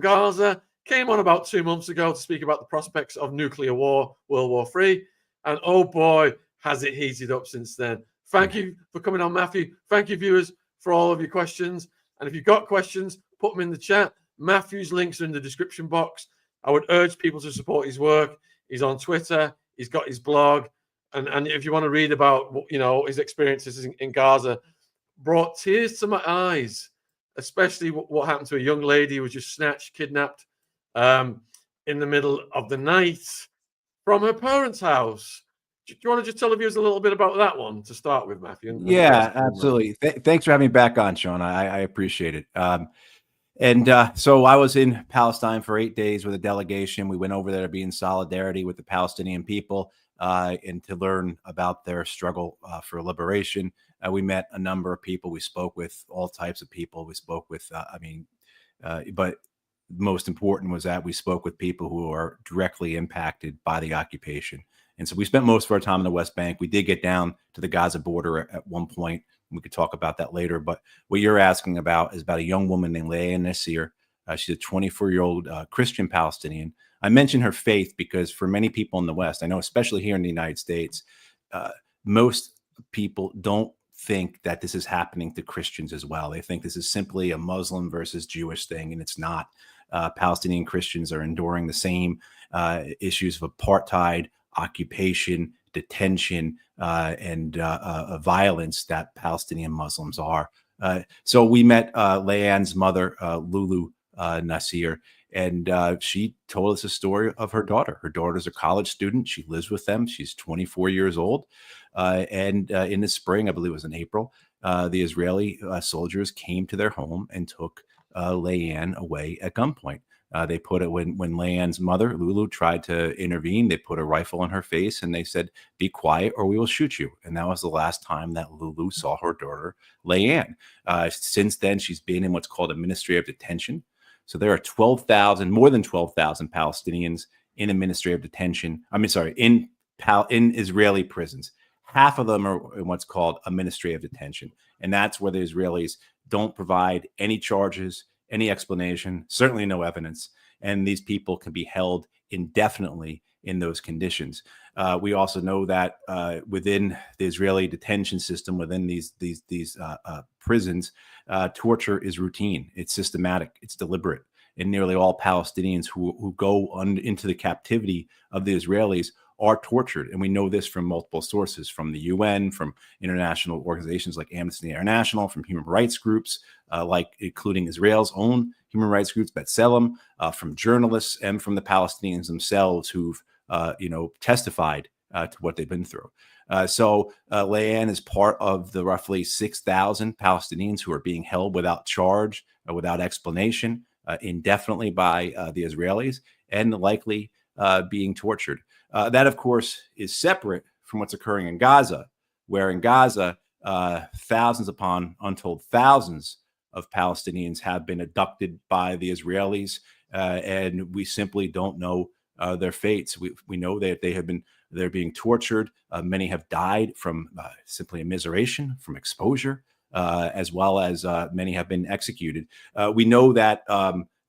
Gaza, came on about 2 months ago to speak about the prospects of nuclear war, World War III. And oh boy, has it heated up since then. Thank you for coming on, Matthew. Thank you, viewers, for all of your questions. And if you've got questions, put them in the chat. Matthew's links are in the description box. I would urge people to support his work. He's on Twitter. He's got his blog. And if you want to read about, his experiences in Gaza, brought tears to my eyes, especially what happened to a young lady who was just snatched, kidnapped in the middle of the night from her parents' house. Do you want to just tell the viewers a little bit about that one to start with, Matthew? Yeah, absolutely. Thanks for having me back on, Sean. I appreciate it. So I was in Palestine for 8 days with a delegation. We went over there to be in solidarity with the Palestinian people and to learn about their struggle for liberation. We met a number of people. We spoke with all types of people. We spoke with, but most important was that we spoke with people who are directly impacted by the occupation. And so we spent most of our time in the West Bank. We did get down to the Gaza border at one point. We could talk about that later. But what you're asking about is about a young woman named Leah Nasir. She's a 24-year-old Christian Palestinian. I mention her faith because for many people in the West, I know especially here in the United States, most people don't think that this is happening to Christians as well. They think this is simply a Muslim versus Jewish thing, and it's not. Palestinian Christians are enduring the same issues of apartheid, occupation, detention, and violence that Palestinian Muslims are. So we met Leanne's mother, Lulu Nasir, and she told us a story of her daughter. Her daughter's a college student. She lives with them. She's 24 years old. And in the spring, I believe it was in April, the Israeli soldiers came to their home and took Leanne away at gunpoint. They put it when Leanne's mother, Lulu, tried to intervene, they put a rifle in her face and they said, "Be quiet or we will shoot you." And that was the last time that Lulu saw her daughter, Leanne. Since then, she's been in what's called administrative detention. So there are more than 12,000 Palestinians in administrative detention. In Israeli prisons. Half of them are in what's called administrative detention. And that's where the Israelis don't provide any charges, any explanation, certainly no evidence. And these people can be held indefinitely in those conditions. We also know that within the Israeli detention system, within these prisons, torture is routine. It's systematic. It's deliberate. And nearly all Palestinians who go into the captivity of the Israelis are tortured. And we know this from multiple sources, from the UN, from international organizations like Amnesty International, from human rights groups, like including Israel's own human rights groups, B'Tselem, from journalists, and from the Palestinians themselves who've testified to what they've been through. So Leanne is part of the roughly 6,000 Palestinians who are being held without charge, without explanation, indefinitely by the Israelis, and likely being tortured. That, of course, is separate from what's occurring in Gaza, where in Gaza, thousands upon untold thousands of Palestinians have been abducted by the Israelis, and we simply don't know their fates. We know that they're being tortured. Many have died from simply immiseration, from exposure, as well as many have been executed. We know that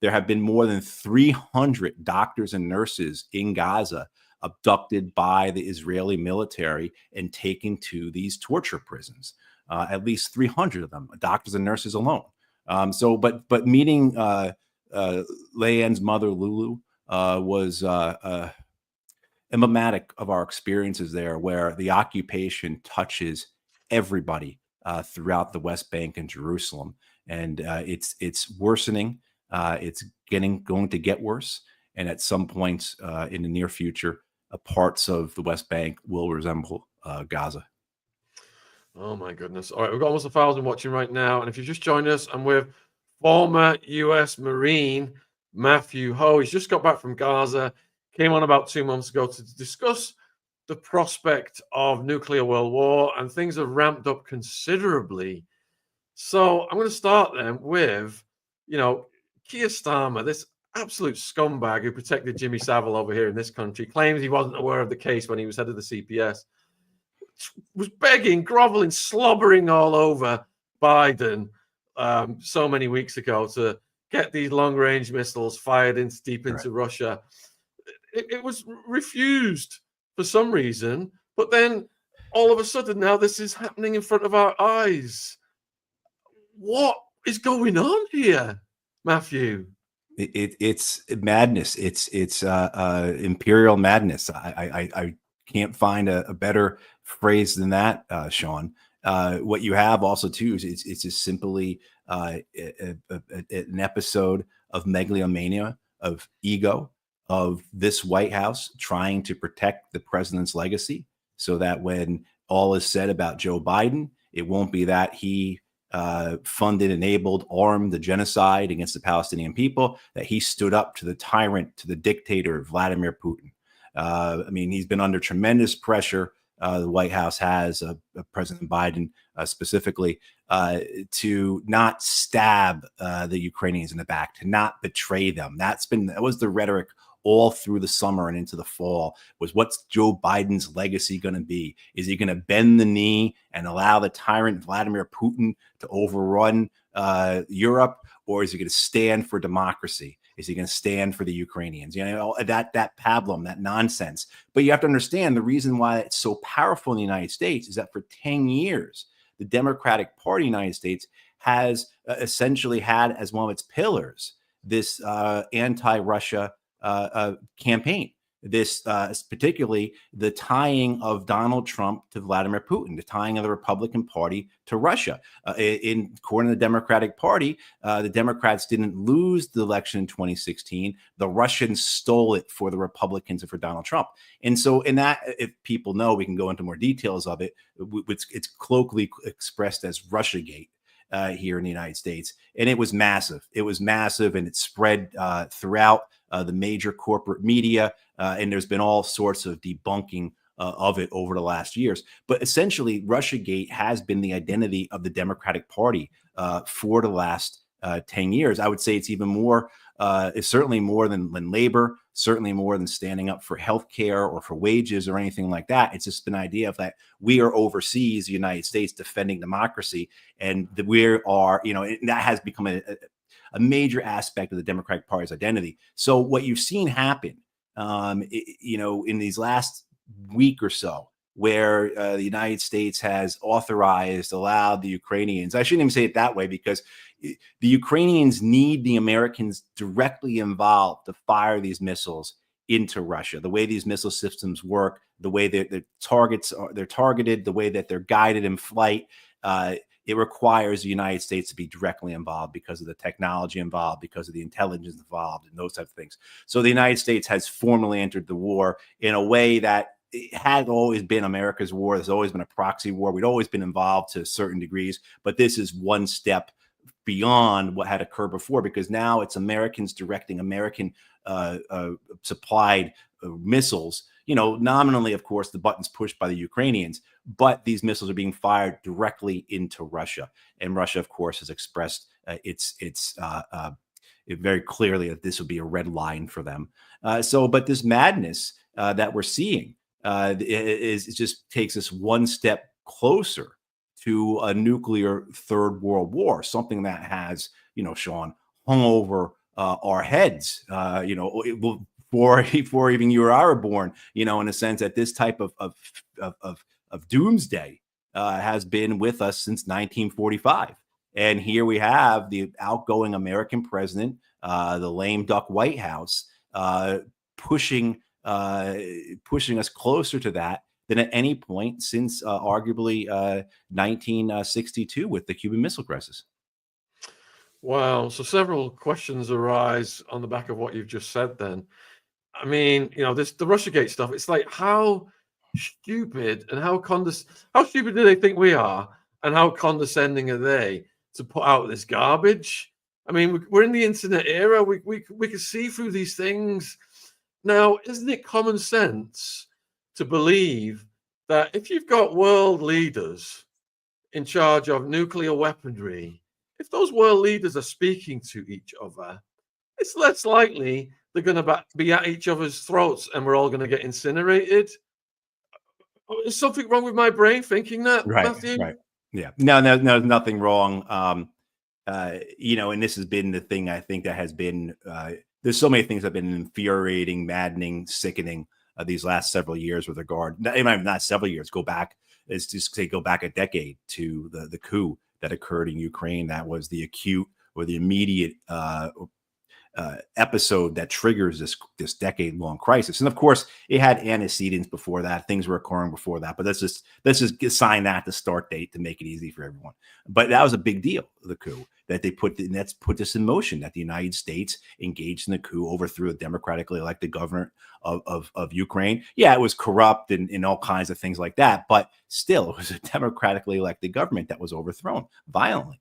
there have been more than 300 doctors and nurses in Gaza abducted by the Israeli military and taken to these torture prisons. At least 300 of them, doctors and nurses alone. But meeting Leanne's mother, Lulu, was emblematic of our experiences there, where the occupation touches everybody throughout the West Bank and Jerusalem, and it's worsening. It's going to get worse, and at some point in the near future, parts of the West Bank will resemble Gaza. Oh my goodness! All right, we've got almost 1,000 watching right now, and if you just joined us, I'm with former U.S. Marine Matthew Ho. He's just got back from Gaza. Came on about 2 months ago to discuss the prospect of nuclear world war, and things have ramped up considerably. So I'm going to start then with, Keir Starmer, this absolute scumbag who protected Jimmy Savile over here in this country, claims he wasn't aware of the case when he was head of the CPS, was begging, groveling, slobbering all over Biden so many weeks ago to get these long-range missiles fired deep Right. into Russia. It was refused for some reason, but then all of a sudden now this is happening in front of our eyes. What is going on here, Matthew? It's madness. It's imperial madness. I can't find a better phrase than that, Sean. What you have also too is it's just simply an episode of megalomania, of ego, of this White House trying to protect the president's legacy, so that when all is said about Joe Biden, it won't be that he funded, enabled, armed the genocide against the Palestinian people, that he stood up to the tyrant, to the dictator, Vladimir Putin. I mean, he's been under tremendous pressure. The White House has, President Biden specifically, to not stab the Ukrainians in the back, to not betray them. That was the rhetoric all through the summer and into the fall, was what's Joe Biden's legacy going to be? Is he going to bend the knee and allow the tyrant Vladimir Putin to overrun Europe, or is he going to stand for democracy? Is he going to stand for the Ukrainians? You know, that pablum, that nonsense. But you have to understand the reason why it's so powerful in the United States is that for 10 years, the Democratic Party in the United States has essentially had as one of its pillars this anti-Russia campaign. This particularly the tying of Donald Trump to Vladimir Putin, the tying of the Republican Party to Russia. According to the Democratic Party, the Democrats didn't lose the election in 2016. The Russians stole it for the Republicans and for Donald Trump. And so in that, if people know, we can go into more details of it. It's colloquially expressed as Russiagate. Here in the United States. And it was massive. It was massive, and it spread throughout the major corporate media. And there's been all sorts of debunking of it over the last years. But essentially, Russiagate has been the identity of the Democratic Party for the last 10 years. I would say it's even more, it's certainly more than labor, certainly more than standing up for healthcare or for wages or anything like that. It's just an idea of that we are overseas, the United States, defending democracy, and that we are, you know, that has become a major aspect of the Democratic Party's identity. So what you've seen happen, you know, in these last week or so, where the United States has allowed the Ukrainians, I shouldn't even say it that way, because the Ukrainians need the Americans directly involved to fire these missiles into Russia. The way these missile systems work, the way that they're targeted, the way that they're guided in flight, it requires the United States to be directly involved because of the technology involved, because of the intelligence involved, and those types of things. So the United States has formally entered the war in a way that it had always been America's war. There's always been a proxy war. We'd always been involved to certain degrees, but this is one step beyond what had occurred before, because now it's Americans directing American supplied missiles. You know, nominally, of course, the button's pushed by the Ukrainians, but these missiles are being fired directly into Russia. And Russia, of course, has expressed it very clearly that this would be a red line for them. But this madness that we're seeing it just takes us one step closer to a nuclear third world war, something that has, you know, Sean, hung over our heads, you know, before even you or I were born, you know, in a sense that this type of doomsday has been with us since 1945. And here we have the outgoing American president, the lame duck White House, pushing us closer to that than at any point since arguably 1962 with the Cuban Missile Crisis. Wow. So several questions arise on the back of what you've just said then. I mean, you know, the Russiagate stuff, it's like, how stupid and how stupid do they think we are, and how condescending are they to put out this garbage? I mean, we're in the internet era. We can see through these things. Now, isn't it common sense to believe that if you've got world leaders in charge of nuclear weaponry, if those world leaders are speaking to each other, it's less likely they're going to be at each other's throats and we're all going to get incinerated? Is something wrong with my brain thinking that, Right, Matthew? right. Yeah. No, nothing wrong. and this has been the thing I think that has been, there's so many things that have been infuriating, maddening, sickening these last several years with regard, not several years, go back a decade to the coup that occurred in Ukraine. That was the acute or the immediate episode that triggers this decade-long crisis. And of course, it had antecedents before that. Things were occurring before that. But let's just assign that the start date to make it easy for everyone. But that was a big deal, the coup that they put this in motion, that the United States engaged in the coup, overthrew a democratically elected government of Ukraine. Yeah, it was corrupt and all kinds of things like that. But still, it was a democratically elected government that was overthrown violently.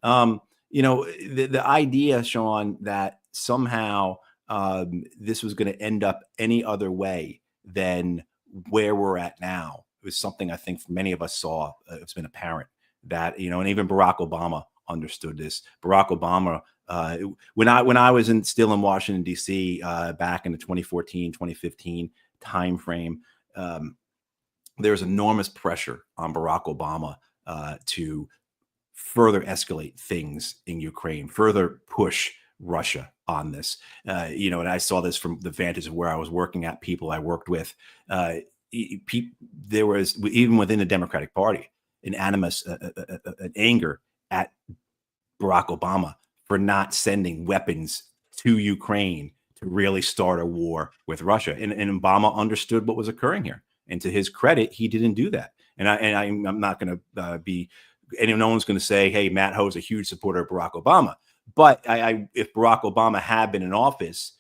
The idea, Sean, that somehow this was going to end up any other way than where we're at now, it was something I think many of us saw. It's been apparent that, and even Barack Obama understood this. Barack Obama, when I was still in Washington, D.C., back in the 2014, 2015 timeframe, there was enormous pressure on Barack Obama to further escalate things in Ukraine, further push Russia on this. And I saw this from the vantage of where I was working at, people I worked with. There was, even within the Democratic Party, an animus, an anger at Barack Obama for not sending weapons to Ukraine to really start a war with Russia. And Obama understood what was occurring here. And to his credit, he didn't do that. And I'm not going to be, and no one's going to say, hey, Matt Ho is a huge supporter of Barack Obama. But if Barack Obama had been in office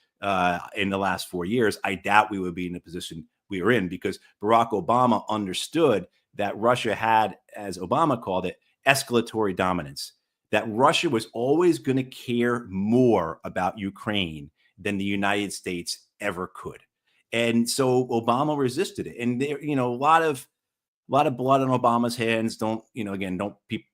in the last 4 years, I doubt we would be in the position we were in, because Barack Obama understood that Russia had, as Obama called it, escalatory dominance, that Russia was always going to care more about Ukraine than the United States ever could. And so Obama resisted it. And there, a lot of blood on Obama's hands.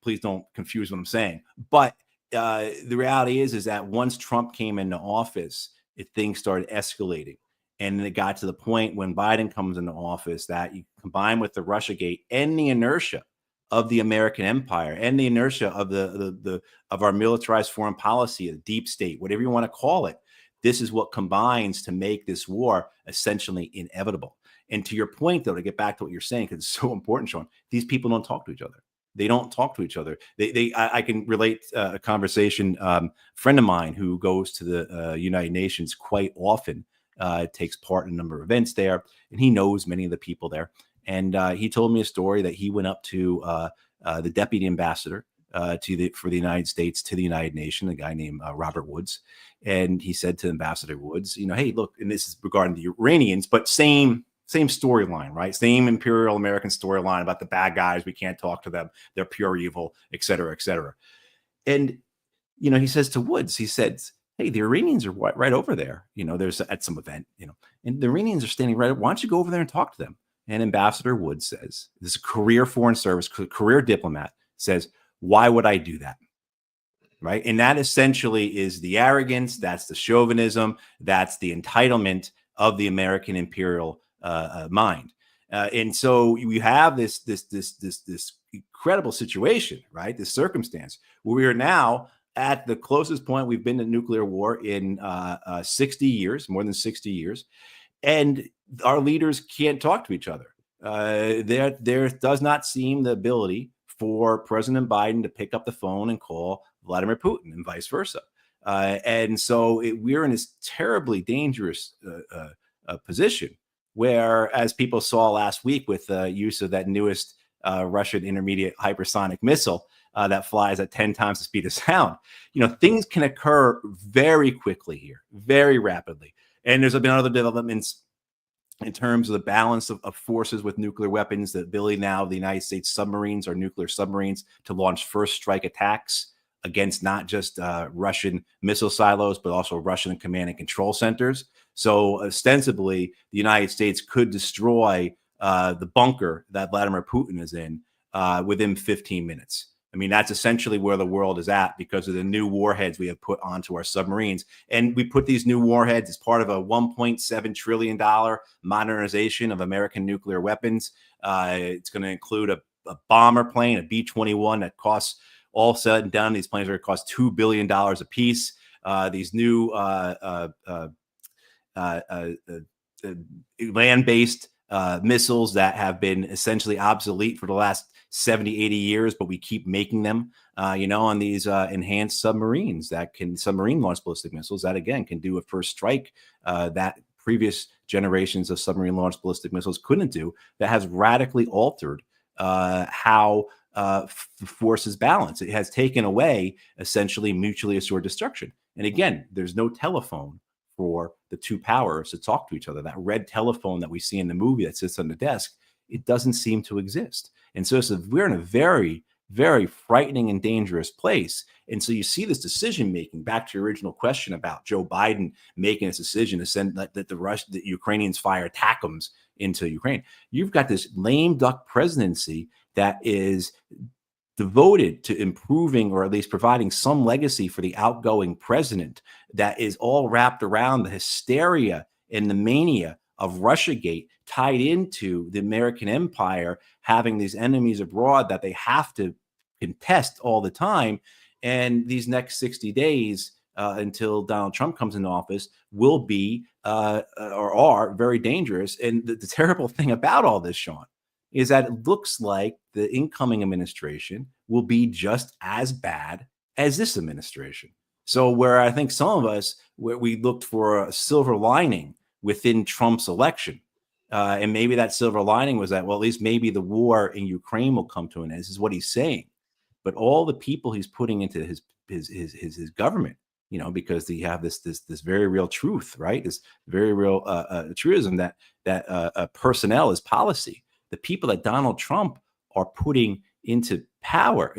Please don't confuse what I'm saying. But the reality is that once Trump came into office, things started escalating. And it got to the point when Biden comes into office that you combine with the Russiagate and the inertia of the American empire and the inertia of of our militarized foreign policy, the deep state, whatever you want to call it. This is what combines to make this war essentially inevitable. And to your point, though, to get back to what you're saying, because it's so important, Sean, these people don't talk to each other. They don't talk to each other. I can relate a conversation. Friend of mine who goes to the United Nations quite often, takes part in a number of events there, and he knows many of the people there. And he told me a story that he went up to the deputy ambassador for the United States to the United Nations, a guy named Robert Woods. And he said to Ambassador Woods, hey, look, and this is regarding the Iranians, but same storyline, right? Same imperial American storyline about the bad guys. We can't talk to them. They're pure evil, et cetera, et cetera. And, he says to Woods, he says, hey, the Iranians are right over there. There's at some event, and the Iranians are standing right. Why don't you go over there and talk to them? And Ambassador Woods says, this is a career foreign service, career diplomat, says, why would I do that? Right. And that essentially is the arrogance. That's the chauvinism. That's the entitlement of the American imperial mind. And so you have this incredible situation, right? This circumstance where we are now at the closest point we've been to nuclear war in 60 years, more than 60 years. And our leaders can't talk to each other. There does not seem the ability for President Biden to pick up the phone and call Vladimir Putin and vice versa. And so we're in this terribly dangerous position where, as people saw last week with the use of that newest Russian intermediate hypersonic missile that flies at 10 times the speed of sound, things can occur very quickly here, very rapidly. And there's been other developments in terms of the balance of forces with nuclear weapons, the ability now of the United States submarines or nuclear submarines to launch first strike attacks against not just Russian missile silos, but also Russian command and control centers. So ostensibly, the United States could destroy the bunker that Vladimir Putin is in within 15 minutes. I mean, that's essentially where the world is at because of the new warheads we have put onto our submarines. And we put these new warheads as part of a $1.7 trillion modernization of American nuclear weapons. It's going to include a bomber plane, a B-21 that costs all said and done, these planes are going to cost $2 billion a piece. These new land-based missiles that have been essentially obsolete for the last 70, 80 years, but we keep making them, on these enhanced submarines submarine launched ballistic missiles that, again, can do a first strike that previous generations of submarine launched ballistic missiles couldn't do, that has radically altered how forces balance. It has taken away essentially mutually assured destruction. And again, there's no telephone for the two powers to talk to each other. That red telephone that we see in the movie that sits on the desk, it doesn't seem to exist. And so we're in a very, very frightening and dangerous place. And so you see this decision making, back to your original question about Joe Biden making this decision to send that the Ukrainians fire ATACMS into Ukraine. You've got this lame duck presidency that is devoted to improving, or at least providing some legacy for the outgoing president, that is all wrapped around the hysteria and the mania of Russiagate, tied into the American empire having these enemies abroad that they have to contest all the time. And these next 60 days until Donald Trump comes into office will be or are very dangerous. And the terrible thing about all this, Sean, is that it looks like the incoming administration will be just as bad as this administration. So where I think some of us, where we looked for a silver lining within Trump's election, and maybe that silver lining was that, well, at least maybe the war in Ukraine will come to an end. This is what he's saying. But all the people he's putting into his government, because they have this very real truth, right? This very real truism that personnel is policy. The people that Donald Trump are putting into power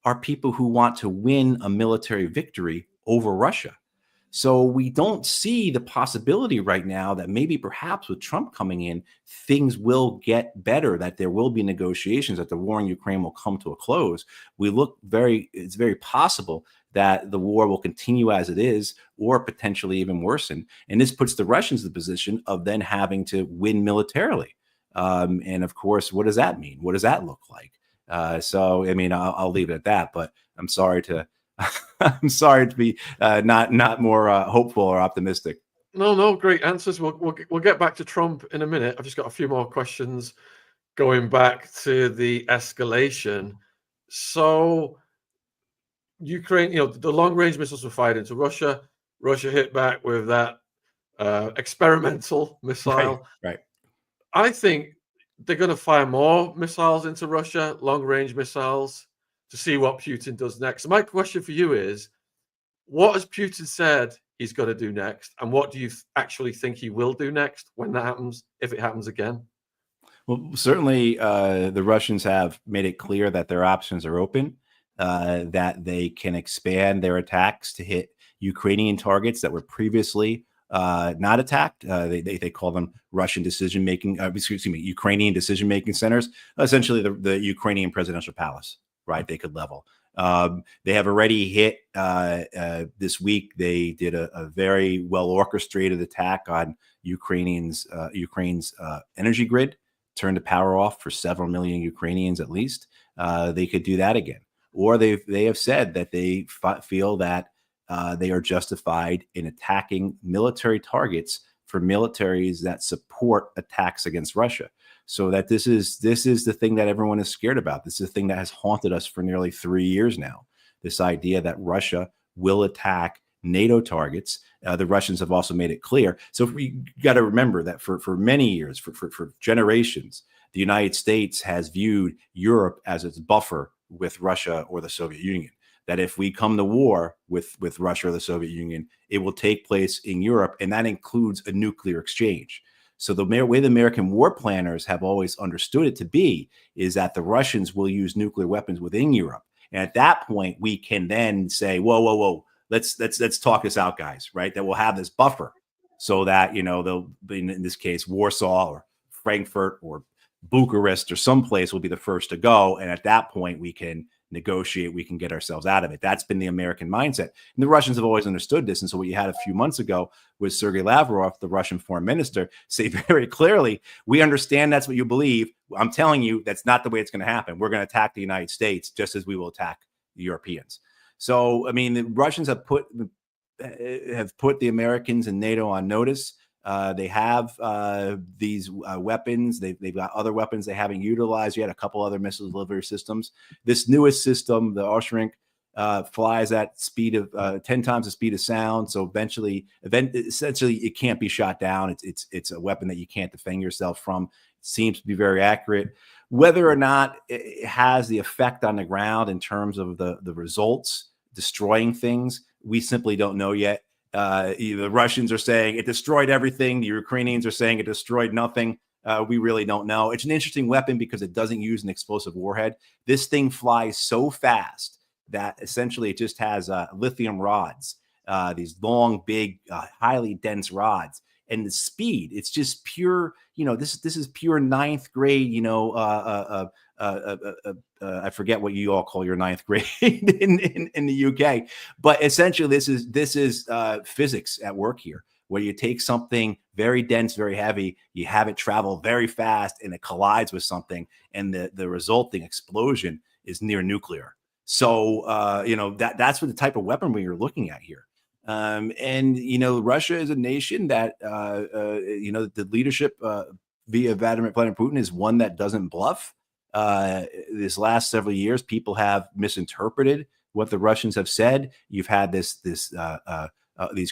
are people who want to win a military victory over Russia. So we don't see the possibility right now that maybe perhaps with Trump coming in, things will get better, that there will be negotiations, that the war in Ukraine will come to a close. It's very possible that the war will continue as it is, or potentially even worsen. And this puts the Russians in the position of then having to win militarily. And of course, what does that mean? What does that look like? So, I mean, I'll leave it at that, but I'm sorry to be not more hopeful or optimistic. No, great answers. We'll get back to Trump in a minute. I've just got a few more questions going back to the escalation. So Ukraine, the long-range missiles were fired into Russia. Russia hit back with that experimental missile. Right. I think they're going to fire more missiles into Russia, long-range missiles, to see what Putin does next. So my question for you is, what has Putin said he's going to do next? And what do you actually think he will do next when that happens, if it happens again? Well, certainly the Russians have made it clear that their options are open, that they can expand their attacks to hit Ukrainian targets that were previously not attacked. They call them Russian decision-making, Ukrainian decision-making centers, essentially the Ukrainian presidential palace, right? They could level. They have already hit this week. They did a very well orchestrated attack on Ukraine's energy grid, turned the power off for several million Ukrainians at least. They could do that again, or they have said that they feel that they are justified in attacking military targets for militaries that support attacks against Russia. So that this is the thing that everyone is scared about. This is the thing that has haunted us for nearly 3 years now. This idea that Russia will attack NATO targets. The Russians have also made it clear. So we got to remember that for many years, for generations, the United States has viewed Europe as its buffer with Russia or the Soviet Union. That if we come to war with Russia or the Soviet Union, it will take place in Europe, and that includes a nuclear exchange. So the way the American war planners have always understood it to be is that the Russians will use nuclear weapons within Europe, and at that point we can then say, whoa, let's talk this out, guys, right? That we'll have this buffer, so that they'll be, in this case, Warsaw or Frankfurt or Bucharest or someplace will be the first to go, and at that point we can negotiate, we can get ourselves out of it. That's been the American mindset. And the Russians have always understood this. And so what you had a few months ago was Sergei Lavrov, the Russian foreign minister, say very clearly, we understand that's what you believe. I'm telling you, that's not the way it's going to happen. We're going to attack the United States just as we will attack the Europeans. So, I mean, the Russians have put the Americans and NATO on notice. They have these weapons. They've got other weapons they haven't utilized yet, a couple other missile delivery systems. This newest system, the Oshrink, flies at speed of 10 times the speed of sound. So essentially, it can't be shot down. It's a weapon that you can't defend yourself from. It seems to be very accurate. Whether or not it has the effect on the ground in terms of the results, destroying things, we simply don't know yet. The Russians are saying it destroyed everything. The Ukrainians are saying it destroyed nothing. We really don't know. It's an interesting weapon because it doesn't use an explosive warhead. This thing flies so fast that essentially it just has lithium rods, these long, big, highly dense rods. And the speed, it's just pure, this is pure ninth grade, I forget what you all call your ninth grade in the UK, but essentially this is physics at work here, where you take something very dense, very heavy, you have it travel very fast, and it collides with something, and the resulting explosion is near nuclear. So that's what the type of weaponry you're looking at here. And Russia is a nation that the leadership via Vladimir Putin is one that doesn't bluff. This last several years, people have misinterpreted what the Russians have said. You've had these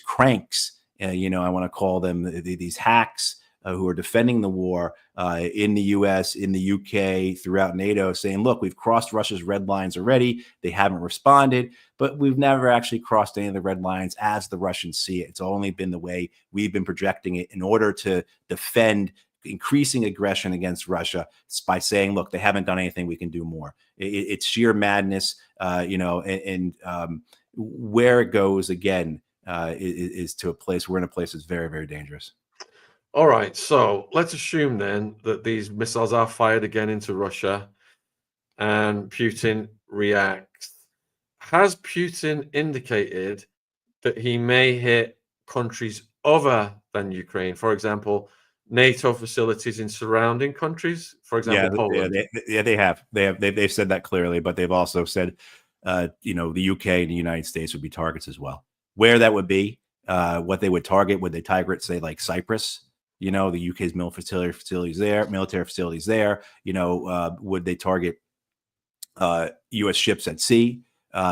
cranks, I want to call them these hacks who are defending the war in the US, in the UK, throughout NATO, saying, look, we've crossed Russia's red lines already. They haven't responded, but we've never actually crossed any of the red lines as the Russians see it. It's only been the way we've been projecting it in order to defend increasing aggression against Russia by saying, look, they haven't done anything, we can do more. It's sheer madness, and where it goes again is to a place, we're in a place that's very, very dangerous. All right, so let's assume then that these missiles are fired again into Russia and Putin reacts. Has Putin indicated that he may hit countries other than Ukraine? For example, NATO facilities in surrounding countries, for example, Poland. They have. They've said that clearly, but they've also said, the UK and the United States would be targets as well. Where that would be, what they would target, would they target, say, like Cyprus? The UK's military facilities there. Would they target U.S. ships at sea?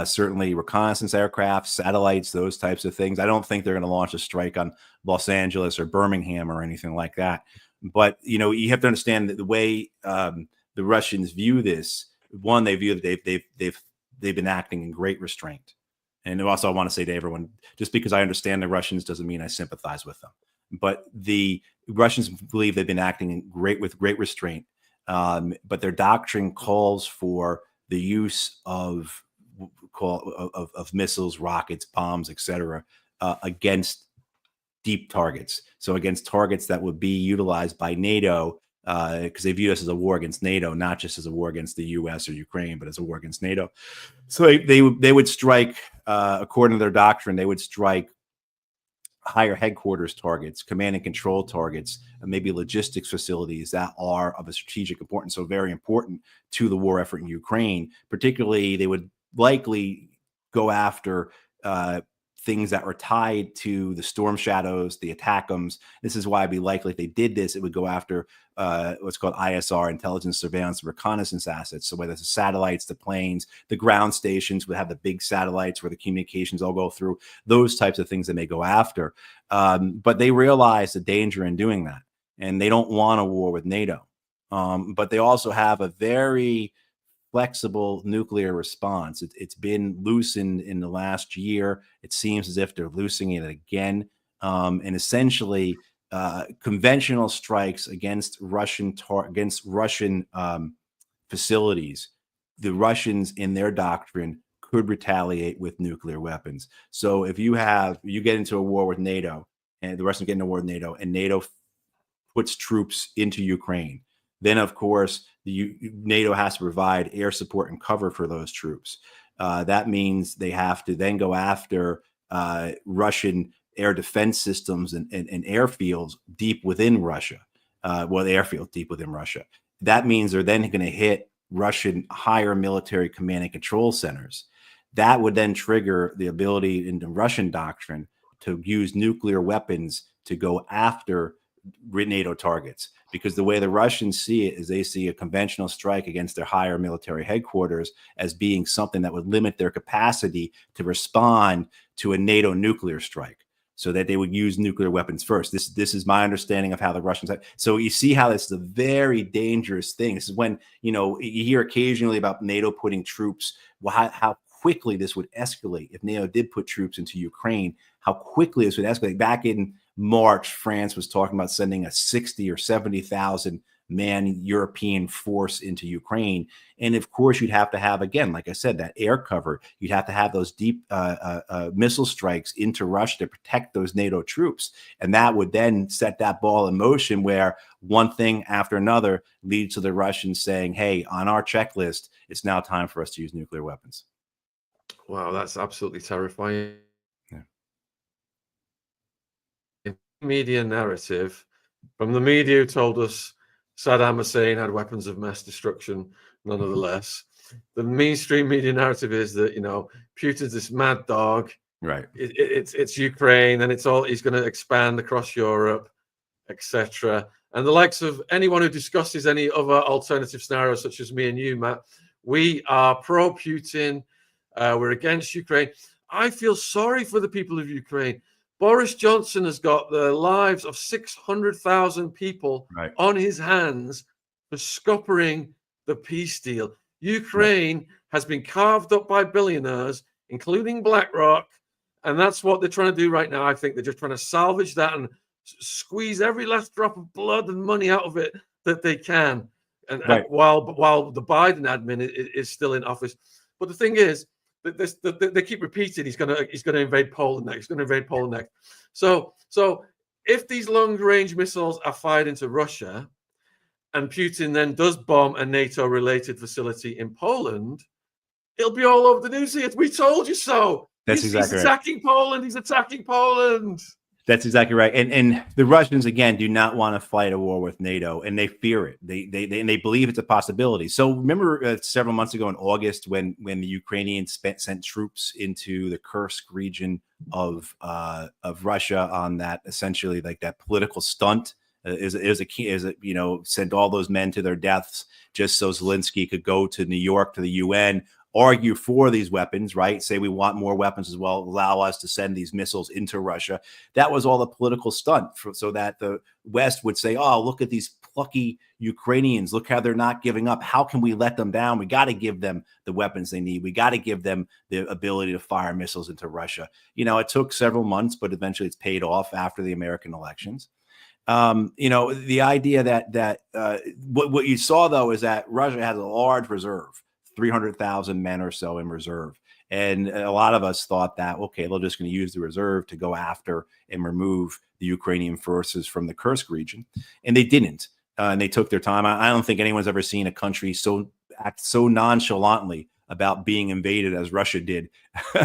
Certainly reconnaissance aircraft, satellites, those types of things. I don't think they're going to launch a strike on Los Angeles or Birmingham or anything like that. But, you have to understand that the way the Russians view this, one, they view that they've been acting in great restraint. And also I want to say to everyone, just because I understand the Russians doesn't mean I sympathize with them. But the Russians believe they've been acting with great restraint. But their doctrine calls for the use of missiles, rockets, bombs, etc., against deep targets. So against targets that would be utilized by NATO, because they view this as a war against NATO, not just as a war against the U.S. or Ukraine, but as a war against NATO. So they would strike, according to their doctrine, they would strike higher headquarters targets, command and control targets, and maybe logistics facilities that are of a strategic importance, so very important to the war effort in Ukraine. Particularly, they would likely go after things that were tied to the Storm Shadows, the ATACMS. This is why it'd be likely if they did this, it would go after what's called ISR, intelligence, surveillance, reconnaissance assets. So whether it's the satellites, the planes, the ground stations would have the big satellites where the communications all go through, those types of things they may go after. But they realize the danger in doing that, and they don't want a war with NATO. But they also have a very flexible nuclear response. It's been loosened in the last year. It seems as if they're loosening it again. And essentially, conventional strikes against Russian facilities, the Russians in their doctrine could retaliate with nuclear weapons. So if you get into a war with NATO, and the Russians get into a war with NATO, and NATO puts troops into Ukraine, Then, of course, NATO has to provide air support and cover for those troops. That means they have to then go after Russian air defense systems and airfields deep within Russia. The airfield deep within Russia. That means they're then going to hit Russian higher military command and control centers. That would then trigger the ability in the Russian doctrine to use nuclear weapons to go after NATO targets. Because the way the Russians see it is they see a conventional strike against their higher military headquarters as being something that would limit their capacity to respond to a NATO nuclear strike, so that they would use nuclear weapons first. This is my understanding of how the Russians. So you see how this is a very dangerous thing. This is when, you hear occasionally about NATO putting troops. Well, how quickly this would escalate if NATO did put troops into Ukraine. How quickly this would escalate. Back in March, France was talking about sending a 60 or 70,000 man European force into Ukraine. And of course, you'd have to have, again, like I said, that air cover. You'd have to have those deep missile strikes into Russia to protect those NATO troops. And that would then set that ball in motion where one thing after another leads to the Russians saying, hey, on our checklist, it's now time for us to use nuclear weapons. Wow, that's absolutely terrifying. Yeah. Media narrative from the media who told us Saddam Hussein had weapons of mass destruction, nonetheless. The mainstream media narrative is that, Putin's this mad dog. Right. It's Ukraine, and it's all he's going to expand across Europe, etc. And the likes of anyone who discusses any other alternative scenarios, such as me and you, Matt, we are pro-Putin. We're against Ukraine. I feel sorry for the people of Ukraine. Boris Johnson has got the lives of 600,000 people on his hands for scuppering the peace deal. Ukraine has been carved up by billionaires, including BlackRock, and that's what they're trying to do right now. I think they're just trying to salvage that and squeeze every last drop of blood and money out of it that they can. And while the Biden admin is still in office. But the thing is, they keep repeating he's going to invade Poland next. He's going to invade Poland next. So if these long-range missiles are fired into Russia, and Putin then does bomb a NATO-related facility in Poland, it'll be all over the news here. We told you so. He's attacking Poland. He's attacking Poland. That's exactly right. And the Russians, again, do not want to fight a war with NATO, and they fear it. They believe it's a possibility. So remember several months ago in August when the Ukrainians sent troops into the Kursk region of Russia on that, essentially like that political stunt sent all those men to their deaths just so Zelensky could go to New York to the UN, argue for these weapons, right? Say we want more weapons as well, allow us to send these missiles into Russia. That was all a political stunt so that the West would say, oh, look at these plucky Ukrainians. Look how they're not giving up. How can we let them down? We got to give them the weapons they need. We got to give them the ability to fire missiles into Russia. It took several months, but eventually it's paid off after the American elections. The idea that what you saw, though, is that Russia has a large reserve. 300,000 men or so in reserve. And a lot of us thought that, okay, they're just going to use the reserve to go after and remove the Ukrainian forces from the Kursk region. And they didn't. And they took their time. I don't think anyone's ever seen a country act so nonchalantly about being invaded as Russia did,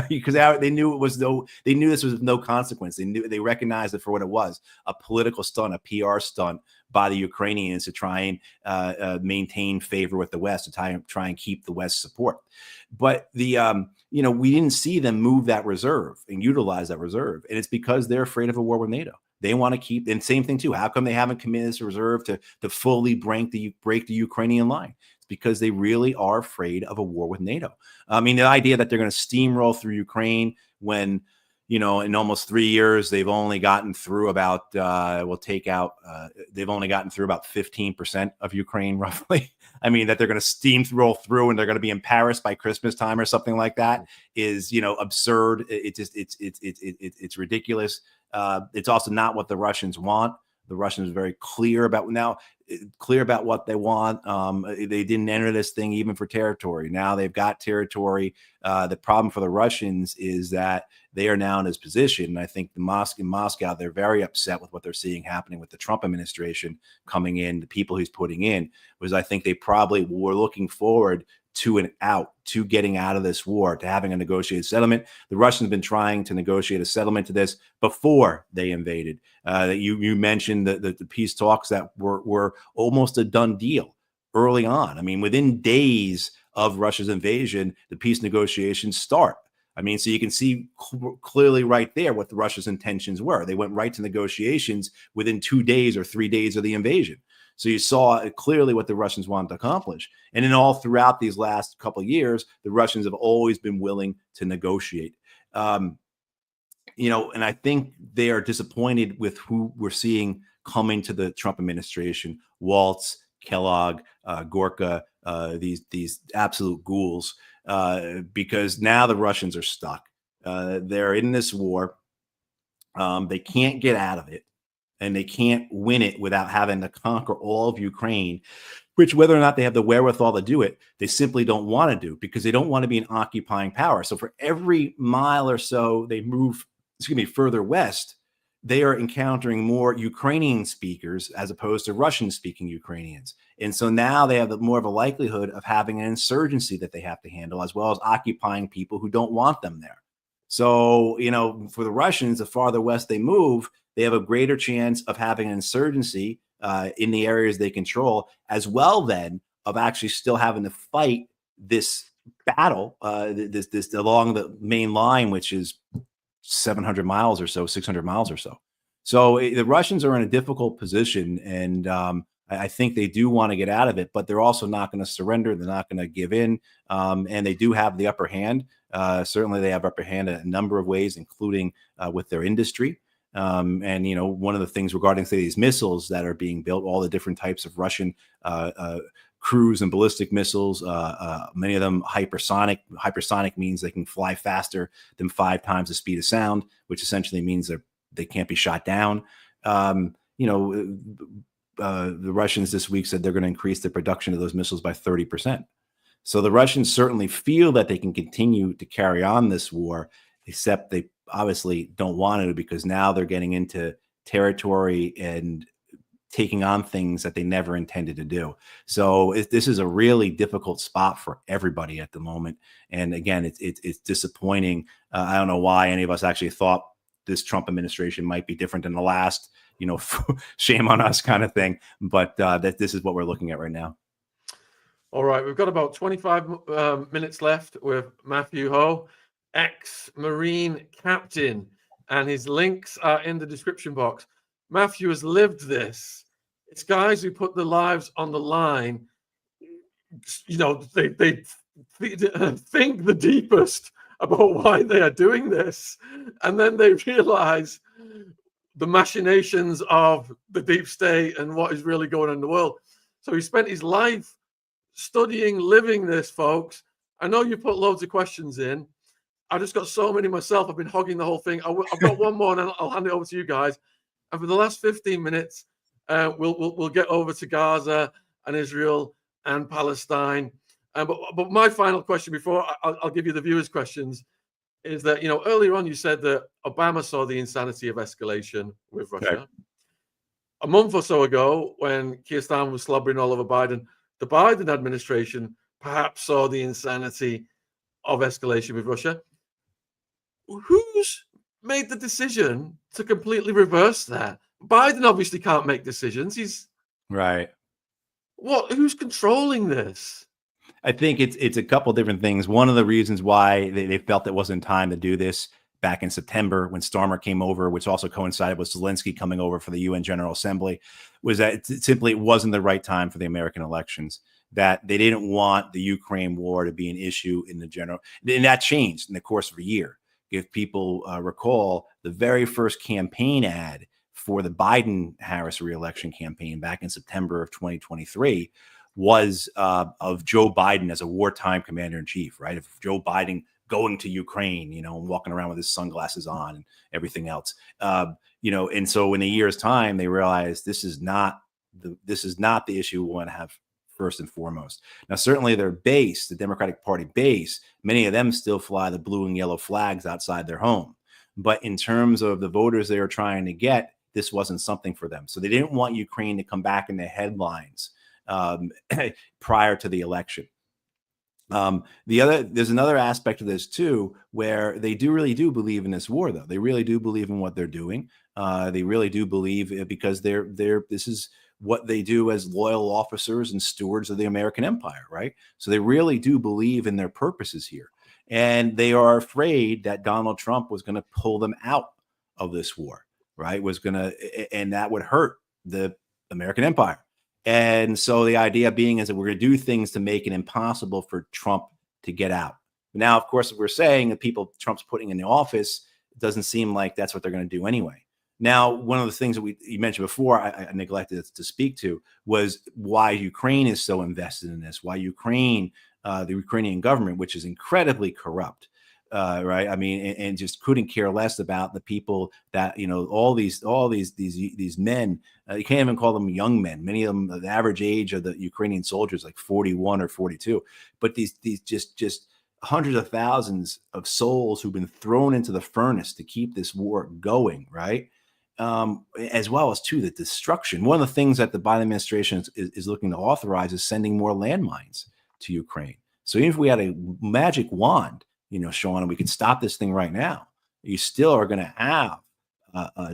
because they knew this was no consequence. They recognized it for what it was, a political stunt, a PR stunt by the Ukrainians to try and maintain favor with the West, to try and keep the West support. But we didn't see them move that reserve and utilize that reserve. And it's because they're afraid of a war with NATO. They want to keep, and same thing too. How come they haven't committed this reserve to fully break the Ukrainian line? It's because they really are afraid of a war with NATO. I mean, the idea that they're going to steamroll through Ukraine when, in almost 3 years, they've only gotten through about, they've only gotten through about 15% of Ukraine, roughly. I mean, that they're going to steamroll through and they're going to be in Paris by Christmas time or something like that is, absurd. It's ridiculous. It's also not what the Russians want. The Russians are very clear about what they want. They didn't enter this thing even for territory. Now they've got territory. The problem for the Russians is that they are now in this position. And I think in Moscow, they're very upset with what they're seeing happening with the Trump administration coming in, the people he's putting in, because I think they probably were looking forward to getting out of this war, to having a negotiated settlement. The Russians have been trying to negotiate a settlement to this before they invaded. You mentioned the peace talks that were almost a done deal early on. I mean, within days of Russia's invasion, the peace negotiations start. I mean, so you can see clearly right there what the Russia's intentions were. They went right to negotiations within 2 days or 3 days of the invasion. So you saw clearly what the Russians wanted to accomplish. And then all throughout these last couple of years, the Russians have always been willing to negotiate. And I think they are disappointed with who we're seeing coming to the Trump administration: Waltz, Kellogg, Gorka, these absolute ghouls, because now the Russians are stuck. They're in this war. They can't get out of it, and they can't win it without having to conquer all of Ukraine, which, whether or not they have the wherewithal to do it, they simply don't want to do, because they don't want to be an occupying power. So for every mile or so they move, further west, they are encountering more Ukrainian speakers as opposed to Russian speaking Ukrainians. And so now they have more of a likelihood of having an insurgency that they have to handle, as well as occupying people who don't want them there. So, for the Russians, the farther west they move, they have a greater chance of having an insurgency in the areas they control, as well then of actually still having to fight this battle, this along the main line, which is 700 miles or so, 600 miles or so. So the Russians are in a difficult position, and I think they do want to get out of it, but they're also not going to surrender. They're not going to give in, and they do have the upper hand. Certainly, they have upper hand in a number of ways, including with their industry. And one of the things regarding, say, these missiles that are being built, all the different types of Russian cruise and ballistic missiles, many of them hypersonic. Hypersonic means they can fly faster than 5 times the speed of sound, which essentially means they can't be shot down. The Russians this week said they're going to increase the production of those missiles by 30%. So the Russians certainly feel that they can continue to carry on this war, except they obviously don't want to, because now they're getting into territory and taking on things that they never intended to do. So this is a really difficult spot for everybody at the moment. And again, it's disappointing. I don't know why any of us actually thought this Trump administration might be different than the last, shame on us kind of thing. But that this is what we're looking at right now. All right, we've got about 25 minutes left with Matthew Ho, ex-Marine captain, and his links are in the description box. Matthew has lived this. It's guys who put their lives on the line. They think the deepest about why they are doing this, and then they realize the machinations of the deep state and what is really going on in the world. So he spent his life studying, living this, folks. I know you put loads of questions in. I just got so many myself. I've been hogging the whole thing. I've got one more, and I'll hand it over to you guys. And for the last 15 minutes, we'll get over to Gaza and Israel and Palestine. But my final question before I'll give you the viewers' questions is that, earlier on you said that Obama saw the insanity of escalation with Russia. Okay. A month or so ago, when Keir Starmer was slobbering all over Biden, the Biden administration perhaps saw the insanity of escalation with Russia. Who's made the decision to completely reverse that? Biden obviously can't make decisions. He's right. Who's controlling this? I think it's a couple different things. One of the reasons why they felt it wasn't time to do this back in September when Starmer came over, which also coincided with Zelensky coming over for the UN General Assembly, was that it wasn't the right time for the American elections, that they didn't want the Ukraine war to be an issue in the general. And that changed in the course of a year. If people recall, the very first campaign ad for the Biden-Harris reelection campaign back in September of 2023 was of Joe Biden as a wartime commander-in-chief, right? Of Joe Biden going to Ukraine, and walking around with his sunglasses on and everything else. And so in a year's time, they realize this is not the issue we want to have first and foremost. Now, certainly their base, the Democratic Party base, many of them still fly the blue and yellow flags outside their home. But in terms of the voters they were trying to get, this wasn't something for them. So they didn't want Ukraine to come back in the headlines prior to the election. There's another aspect of this too, where they really do believe in this war, though. They really do believe in what they're doing. They really do believe it because this is what they do as loyal officers and stewards of the American empire, right? So they really do believe in their purposes here. And they are afraid that Donald Trump was going to pull them out of this war, right? And that would hurt the American empire. And so the idea being is that we're going to do things to make it impossible for Trump to get out. Now, of course, if we're saying the people Trump's putting in the office, it doesn't seem like that's what they're going to do anyway. Now, one of the things that you mentioned before, I neglected to speak to, was why Ukraine is so invested in this, why Ukraine, the Ukrainian government, which is incredibly corrupt, right? I mean, and just couldn't care less about the people that, all these men, you can't even call them young men. Many of them, the average age of the Ukrainian soldiers, like 41 or 42, but these just hundreds of thousands of souls who've been thrown into the furnace to keep this war going, right? As well as the destruction. One of the things that the Biden administration is looking to authorize is sending more landmines to Ukraine. So even if we had a magic wand, Sean, and we could stop this thing right now, you still are going to have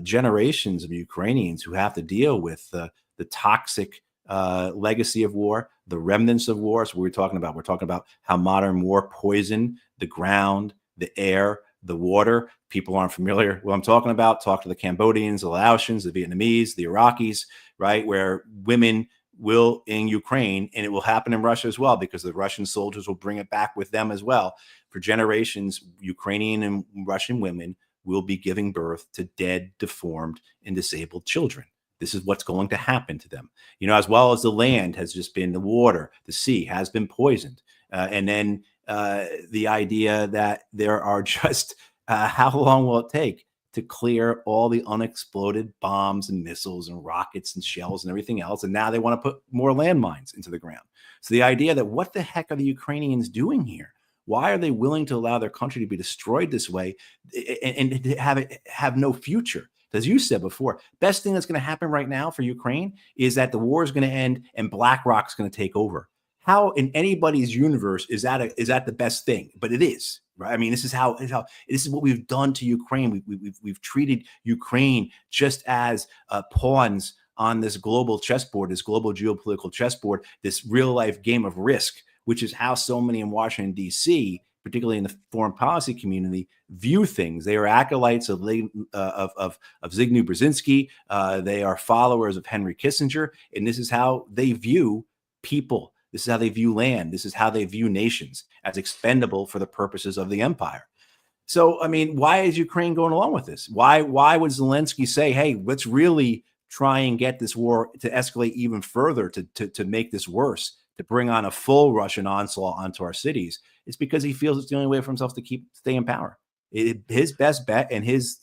generations of Ukrainians who have to deal with the toxic legacy of war, the remnants of war. So we're talking about how modern war poisoned the ground, the air, the water. People aren't familiar with what I'm talking about. Talk to the Cambodians, the Laotians, the Vietnamese, the Iraqis, right? Where women will in Ukraine, and it will happen in Russia as well, because the Russian soldiers will bring it back with them as well. For generations, Ukrainian and Russian women will be giving birth to dead, deformed, and disabled children. This is what's going to happen to them, as well as the land has just been, the water, the sea has been poisoned. And then the idea that there are just, how long will it take to clear all the unexploded bombs and missiles and rockets and shells and everything else? And now they want to put more landmines into the ground. So the idea that what the heck are the Ukrainians doing here? Why are they willing to allow their country to be destroyed this way and to have no future? As you said before, best thing that's going to happen right now for Ukraine is that the war is going to end and BlackRock's going to take over. How in anybody's universe is that the best thing? But it is, right? I mean, this is what we've done to Ukraine. We've treated Ukraine just as pawns on this global chessboard, this global geopolitical chessboard, this real life game of Risk, which is how so many in Washington, D.C., particularly in the foreign policy community, view things. They are acolytes of Zbigniew Brzezinski. They are followers of Henry Kissinger. And this is how they view people. This is how they view land. This is how they view nations, as expendable for the purposes of the empire. So, I mean, why is Ukraine going along with this? Why would Zelensky say, hey, let's really try and get this war to escalate even further, to make this worse, to bring on a full Russian onslaught onto our cities? It's because he feels it's the only way for himself to stay in power. His best bet and his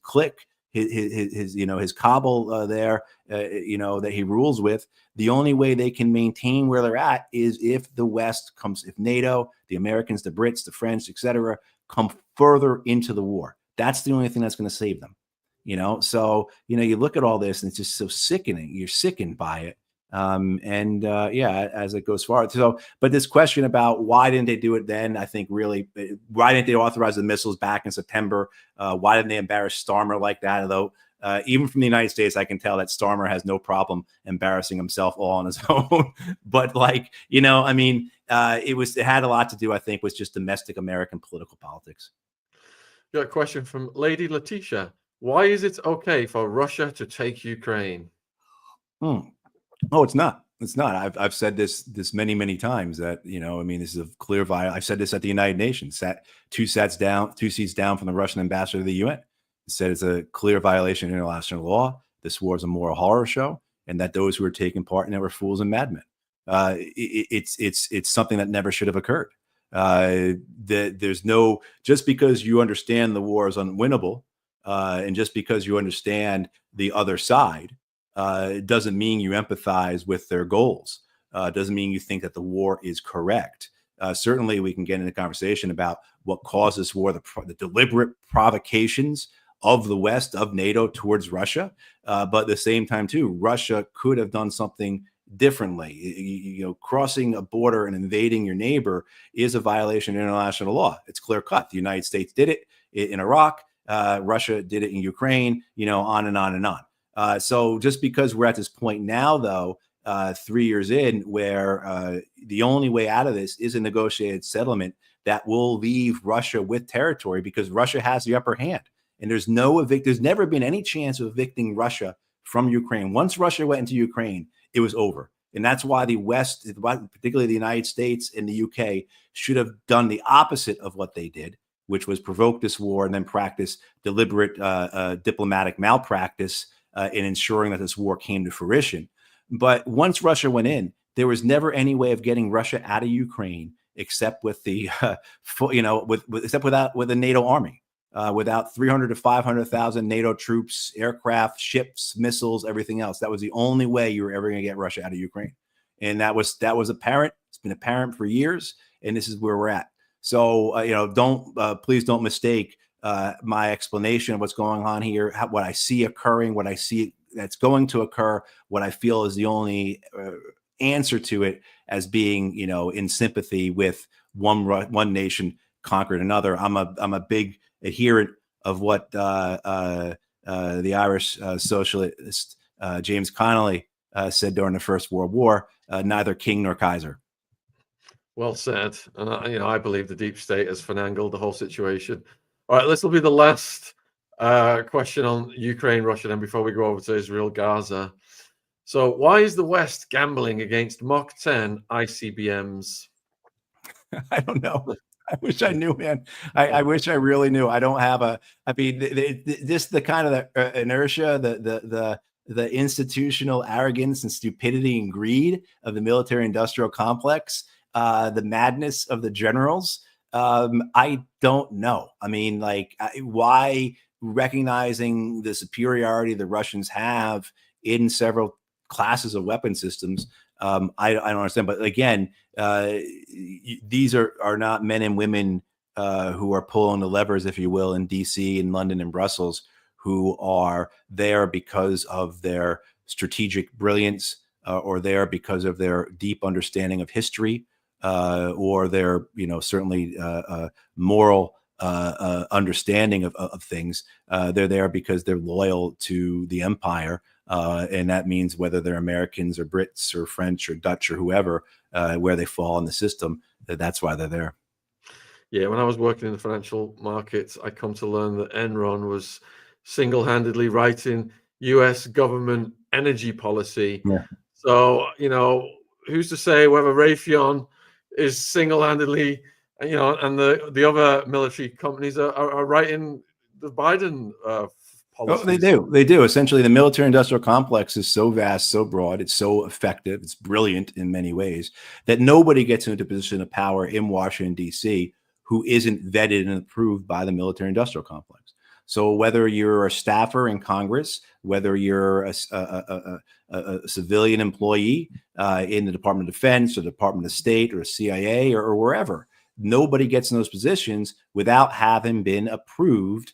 clique, his cabal there, that he rules with, the only way they can maintain where they're at is if the West comes, if NATO, the Americans, the Brits, the French, etc., come further into the war. That's the only thing that's going to save them. So you look at all this and it's just so sickening. You're sickened by it. As it goes forward. So, but this question about why didn't they do it then? I think really, why didn't they authorize the missiles back in September? Why didn't they embarrass Starmer like that? Although, even from the United States, I can tell that Starmer has no problem embarrassing himself all on his own. But it had a lot to do, I think, with just domestic American political politics. Got a question from Lady Letitia. Why is it okay for Russia to take Ukraine? Oh, it's not. It's not. I've said this many times that, this is a clear violation. I've said this at the United Nations, sat two seats down from the Russian ambassador to the UN. It said it's a clear violation of international law. This war is a moral horror show, and that those who are taking part in it were fools and madmen. It's something that never should have occurred. There's no, just because you understand the war is unwinnable And just because you understand the other side, it doesn't mean you empathize with their goals. Doesn't mean you think that the war is correct. Certainly, we can get into conversation about what causes war, the deliberate provocations of the West, of NATO towards Russia. But at the same time, too, Russia could have done something differently. Crossing a border and invading your neighbor is a violation of international law. It's clear cut. The United States did it in Iraq. Russia did it in Ukraine, on and on and on. So just because we're at this point now, though, 3 years in, where the only way out of this is a negotiated settlement that will leave Russia with territory, because Russia has the upper hand. And there's never been any chance of evicting Russia from Ukraine. Once Russia went into Ukraine, it was over. And that's why the West, particularly the United States and the UK, should have done the opposite of what they did, which was provoke this war and then practice deliberate diplomatic malpractice in ensuring that this war came to fruition. But once Russia went in, there was never any way of getting Russia out of Ukraine except with the, with a NATO army, without 300 to 500,000 NATO troops, aircraft, ships, missiles, everything else. That was the only way you were ever going to get Russia out of Ukraine, and that was apparent. It's been apparent for years, and this is where we're at. So, please don't mistake my explanation of what's going on here, what I see occurring, what I see that's going to occur, what I feel is the only answer to it, as being, in sympathy with one nation conquered another. I'm a big adherent of what the Irish socialist James Connolly said during the First World War: neither king nor Kaiser. Well said. And I believe the deep state has finagled the whole situation. All right, this will be the last question on Ukraine, Russia, then before we go over to Israel, Gaza. So why is the West gambling against Mach 10 ICBMs? I don't know. I wish I knew, man. I wish I really knew. I don't have the kind of inertia, the institutional arrogance and stupidity and greed of the military industrial complex, the madness of the generals. I don't know. I mean, why, recognizing the superiority the Russians have in several classes of weapon systems, I don't understand. But again, these are not men and women who are pulling the levers, if you will, in DC and London and Brussels, who are there because of their strategic brilliance, or there because of their deep understanding of history, or their, certainly moral understanding of things. They're there because they're loyal to the empire. And that means whether they're Americans or Brits or French or Dutch or whoever, where they fall in the system, that's why they're there. Yeah, when I was working in the financial markets, I come to learn that Enron was single-handedly writing U.S. government energy policy. Yeah. So, who's to say whether Raytheon is single-handedly, and the other military companies are writing the Biden policies. Oh, they do. Essentially, the military industrial complex is so vast, so broad, it's so effective, it's brilliant in many ways, that nobody gets into a position of power in Washington, D.C., who isn't vetted and approved by the military industrial complex. So whether you're a staffer in Congress, whether you're a civilian employee in the Department of Defense or the Department of State or CIA or wherever, nobody gets in those positions without having been approved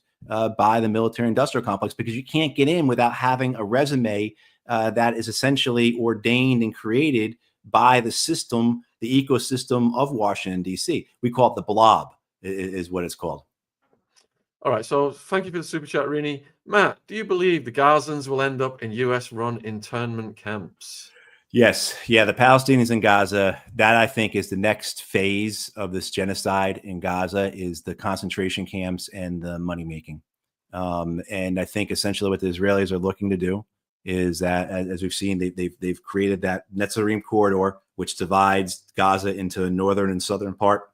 by the military industrial complex, because you can't get in without having a resume that is essentially ordained and created by the system, the ecosystem of Washington, D.C. We call it the blob, is what it's called. All right, so thank you for the super chat, Rini. Matt, do you believe the Gazans will end up in US-run internment camps? Yes. Yeah, the Palestinians in Gaza, that I think is the next phase of this genocide in Gaza, is the concentration camps and the money making. And I think essentially what the Israelis are looking to do is that, as we've seen, they've created that Netzarim corridor, which divides Gaza into a northern and southern part.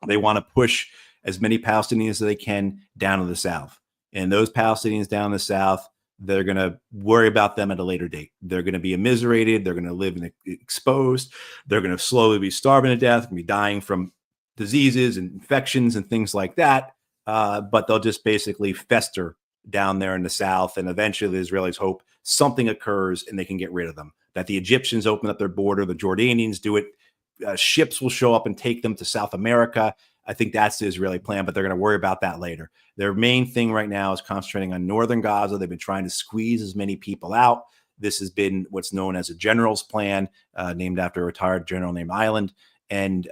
They want to push as many Palestinians as they can down to the south. And those Palestinians down in the south, they're going to worry about them at a later date. They're going to be immiserated. They're going to live exposed. They're going to slowly be starving to death and be dying from diseases and infections and things like that. But they'll just basically fester down there in the south. And eventually the Israelis hope something occurs and they can get rid of them, that the Egyptians open up their border, the Jordanians do it. Ships will show up and take them to South America. I think that's the Israeli plan, but they're going to worry about that later. Their main thing right now is concentrating on northern Gaza. They've been trying to squeeze as many people out. This has been what's known as a general's plan, named after a retired general named Island. And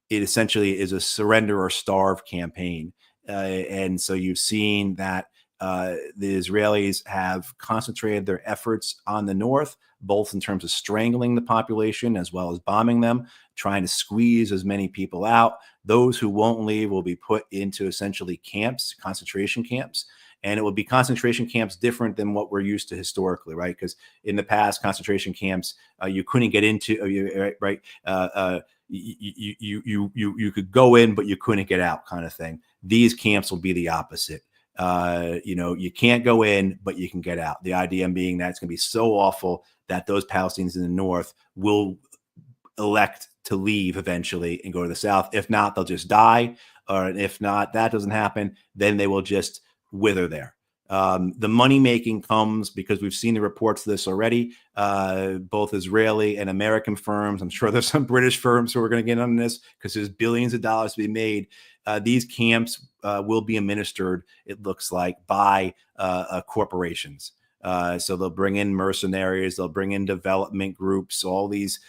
it essentially is a surrender or starve campaign. And so you've seen that the Israelis have concentrated their efforts on the north, both in terms of strangling the population as well as bombing them, trying to squeeze as many people out. Those who won't leave will be put into essentially camps, concentration camps. And it will be concentration camps different than what we're used to historically, right? Because in the past, concentration camps, you couldn't get into, right? You could go in, but you couldn't get out, kind of thing. These camps will be the opposite. You can't go in, but you can get out. The idea being that it's going to be so awful that those Palestinians in the north will elect to leave eventually and go to the south. If not, they'll just die. Or if not, that doesn't happen, then they will just wither there. The money making comes because we've seen the reports of this already, both Israeli and American firms. I'm sure there's some British firms who are going to get on this because there's billions of dollars to be made. These camps will be administered, it looks like, by corporations. So they'll bring in mercenaries, they'll bring in development groups, all these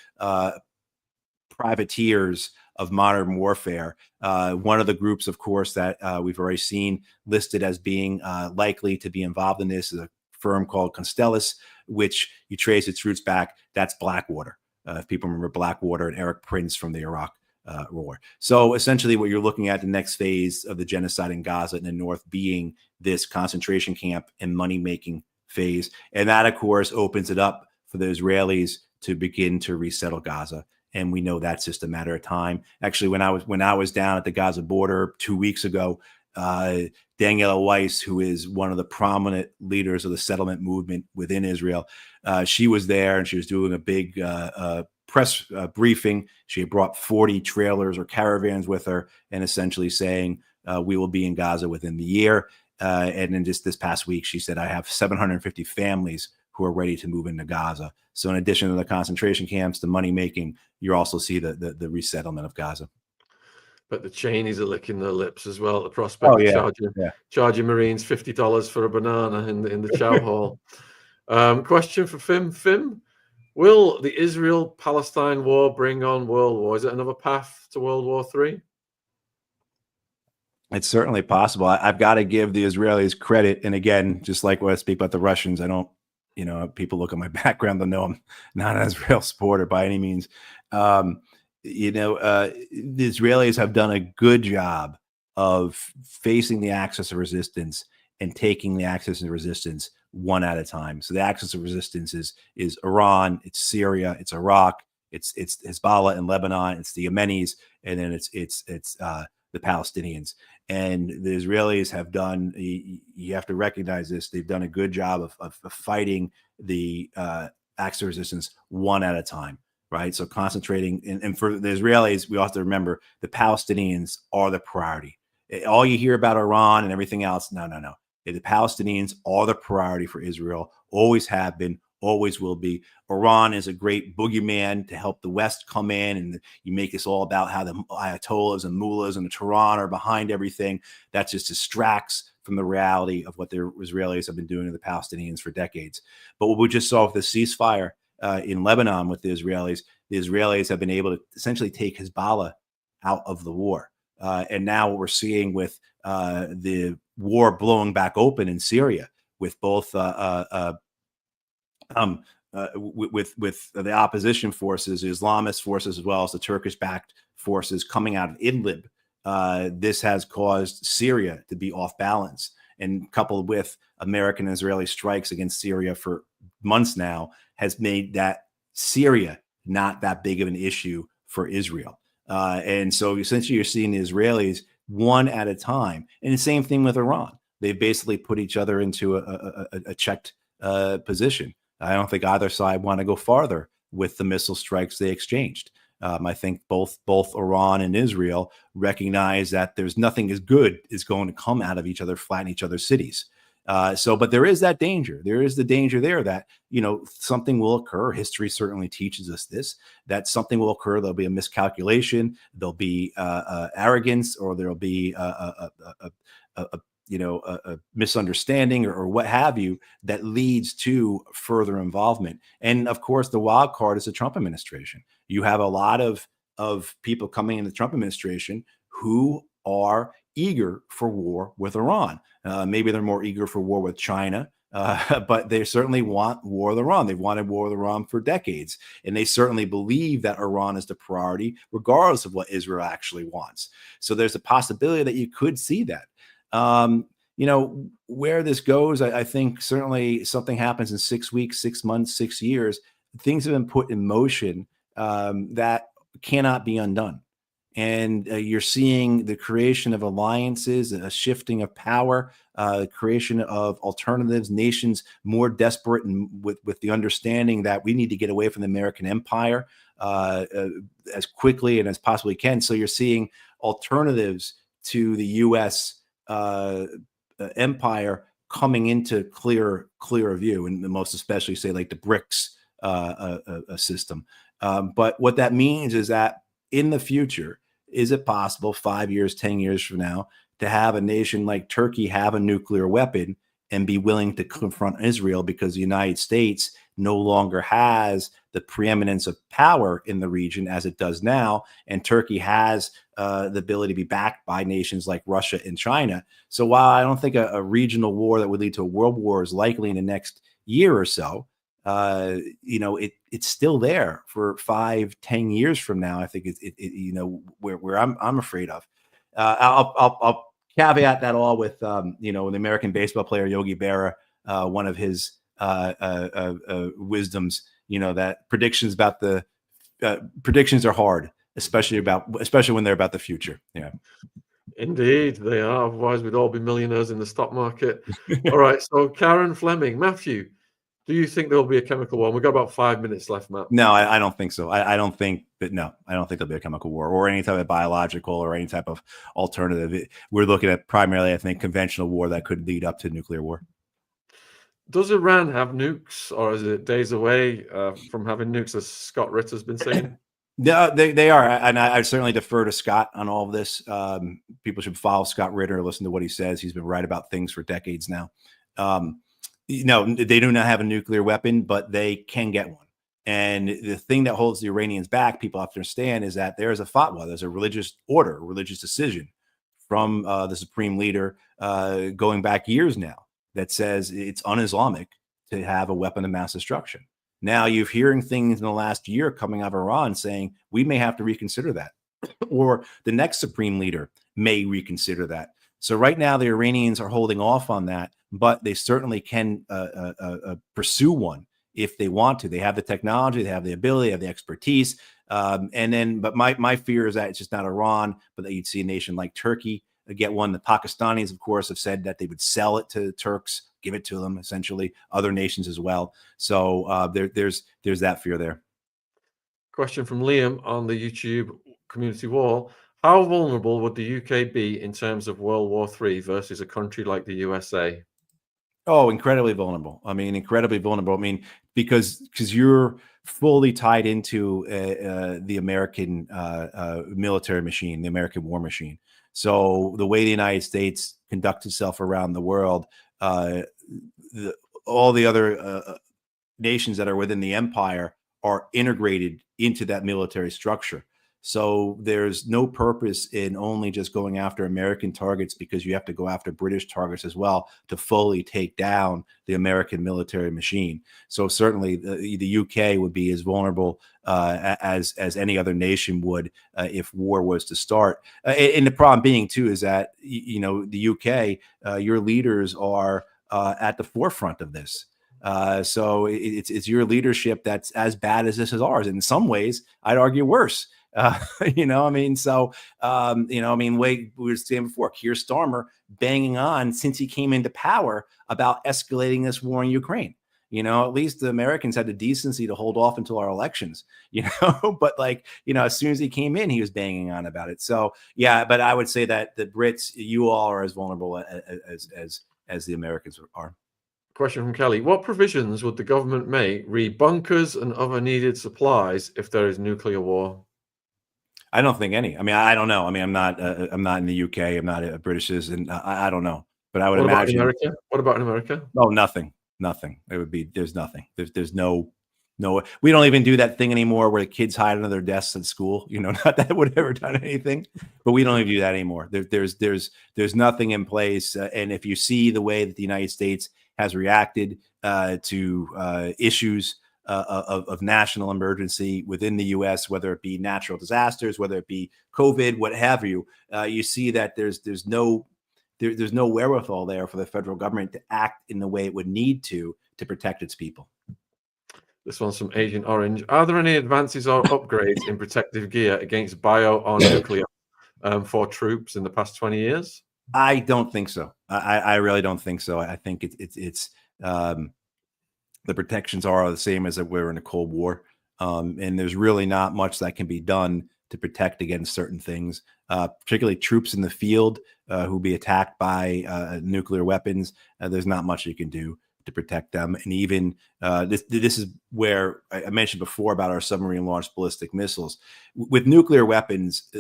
privateers of modern warfare. One of the groups, of course, that we've already seen listed as being likely to be involved in this is a firm called Constellus, which you trace its roots back. That's Blackwater. If people remember Blackwater and Eric Prince from the Iraq war. So essentially what you're looking at the next phase of the genocide in Gaza in the north being this concentration camp and money-making phase. And that, of course, opens it up for the Israelis to begin to resettle Gaza. And we know that's just a matter of time. Actually, when I was down at the Gaza border 2 weeks ago, Daniela Weiss, who is one of the prominent leaders of the settlement movement within Israel, she was there and she was doing a big press briefing. She had brought 40 trailers or caravans with her and essentially saying, we will be in Gaza within the year. And then just this past week, she said, I have 750 families who are ready to move into Gaza. So in addition to the concentration camps, the money making, you also see the resettlement of Gaza. But the Cheney's are licking their lips as well. The prospect of charging Marines $50 for a banana in the chow hall. Question for Fim. Fim, will the Israel-Palestine war bring on World War? Is it another path to World War III? It's certainly possible. I've got to give the Israelis credit. And again, just like when I speak about the Russians, I don't, people look at my background, they'll know I'm not an Israel supporter by any means. The Israelis have done a good job of facing the axis of resistance and taking the axis of resistance one at a time. So the axis of resistance is Iran, it's Syria, it's Iraq, it's Hezbollah in Lebanon, it's the Yemenis, and then it's the Palestinians. And the Israelis have done, you have to recognize this, they've done a good job of fighting the axis of resistance one at a time, right? So concentrating, and for the Israelis, we also have to remember the Palestinians are the priority. All you hear about Iran and everything else, no. The Palestinians are the priority for Israel, always have been, always will be. Iran is a great boogeyman to help the West come in, and you make this all about how the Ayatollahs and mullahs and the Tehran are behind everything. That just distracts from the reality of what the Israelis have been doing to the Palestinians for decades. But what we just saw with the ceasefire in Lebanon with the Israelis have been able to essentially take Hezbollah out of the war. And now what we're seeing with the war blowing back open in Syria with both with the opposition forces, the Islamist forces, as well as the Turkish-backed forces coming out of Idlib. This has caused Syria to be off balance, and coupled with American and Israeli strikes against Syria for months now, has made that Syria not that big of an issue for Israel. And so essentially you're seeing the Israelis one at a time. And the same thing with Iran. They've basically put each other into a checked position. I don't think either side want to go farther with the missile strikes they exchanged. I think both Iran and Israel recognize that there's nothing as good is going to come out of each other, flatten each other's cities. But there is that danger. There is the danger there that, something will occur. History certainly teaches us this, that something will occur. There'll be a miscalculation. There'll be arrogance, or there'll be a misunderstanding or what have you that leads to further involvement. And of course, the wild card is the Trump administration. You have a lot of people coming in the Trump administration who are eager for war with Iran. Maybe they're more eager for war with China, but they certainly want war with Iran. They've wanted war with Iran for decades, and they certainly believe that Iran is the priority, regardless of what Israel actually wants. So there's a possibility that you could see that. Where this goes, I think certainly something happens in 6 weeks, 6 months, 6 years. Things have been put in motion that cannot be undone. And you're seeing the creation of alliances, a shifting of power, creation of alternatives, nations more desperate and with the understanding that we need to get away from the American empire as quickly and as possibly can. So you're seeing alternatives to the U.S. Empire coming into clearer view, and most especially say like the BRICS system. But what that means is that in the future, is it possible 5 years, 10 years from now to have a nation like Turkey have a nuclear weapon and be willing to confront Israel because the United States no longer has the preeminence of power in the region as it does now, and Turkey has the ability to be backed by nations like Russia and China. So while I don't think a regional war that would lead to a world war is likely in the next year or so, it's still there for 5-10 years from now. I think where I'm afraid of. I'll caveat that all with the American baseball player Yogi Berra, one of his wisdoms, that predictions are hard, especially when they're about the future. Yeah. Indeed, they are. Otherwise, we'd all be millionaires in the stock market. All right. So, Karen Fleming, Matthew, do you think there'll be a chemical war? We've got about 5 minutes left, Matt. No, I don't think so. I don't think there'll be a chemical war or any type of biological or any type of alternative. We're looking at primarily, I think, conventional war that could lead up to nuclear war. Does Iran have nukes, or is it days away from having nukes, as Scott Ritter's been saying? No, they are, and I certainly defer to Scott on all of this. People should follow Scott Ritter, listen to what he says. He's been right about things for decades now. No, they do not have a nuclear weapon, but they can get one. And the thing that holds the Iranians back, people have to understand, is that there is a fatwa, there's a religious order, a religious decision from the supreme leader going back years now that says it's un-Islamic to have a weapon of mass destruction. Now you're hearing things in the last year coming out of Iran saying we may have to reconsider that, or the next supreme leader may reconsider that. So right now the Iranians are holding off on that, but they certainly can pursue one if they want to. They have the technology, they have the ability, they have the expertise. But my fear is that it's just not Iran, but that you'd see a nation like Turkey get one. The Pakistanis, of course, have said that they would sell it to Turks, give it to them, essentially, other nations as well. So there's that fear there. Question from Liam on the YouTube community wall. How vulnerable would the UK be in terms of World War III versus a country like the USA? Oh, incredibly vulnerable. I mean, incredibly vulnerable. I mean, because you're fully tied into the American military machine, the American war machine. So the way the United States conducts itself around the world, all the other nations that are within the empire are integrated into that military structure. So there's no purpose in only just going after American targets, because you have to go after British targets as well to fully take down the American military machine. So certainly the UK would be as vulnerable as any other nation would if war was to start. And the problem being too is that the UK, your leaders are at the forefront of this. So it's your leadership that's as bad as this is ours. In some ways, I'd argue worse. Way we were saying before, Keir Starmer banging on since he came into power about escalating this war in Ukraine. At least the Americans had the decency to hold off until our elections, but as soon as he came in, he was banging on about it. So, yeah, but I would say that the Brits, you all are as vulnerable as the Americans are. Question from Kelly. What provisions would the government make re bunkers and other needed supplies if there is nuclear war? I don't think any. I mean, I don't know. I mean, I'm not in the UK. I'm not a British citizen. I don't know. But I would imagine. About in America? What about in America? Oh, nothing. It would be, there's nothing. There's no, we don't even do that thing anymore where the kids hide under their desks at school. Not that would have ever done anything, but we don't even do that anymore. There's nothing in place. And if you see the way that the United States has reacted to issues of national emergency within the U.S., whether it be natural disasters, whether it be COVID, what have you, you see that there's no wherewithal there for the federal government to act in the way it would need to protect its people. This one's from Agent Orange. Are there any advances or upgrades in protective gear against bio or nuclear for troops in the past 20 years? I don't think so. I really don't think so. I think it's the protections are the same as if we were in a Cold War. And there's really not much that can be done to protect against certain things, particularly troops in the field who be attacked by nuclear weapons. There's not much you can do to protect them. And even this is where I mentioned before about our submarine launched ballistic missiles. With nuclear weapons,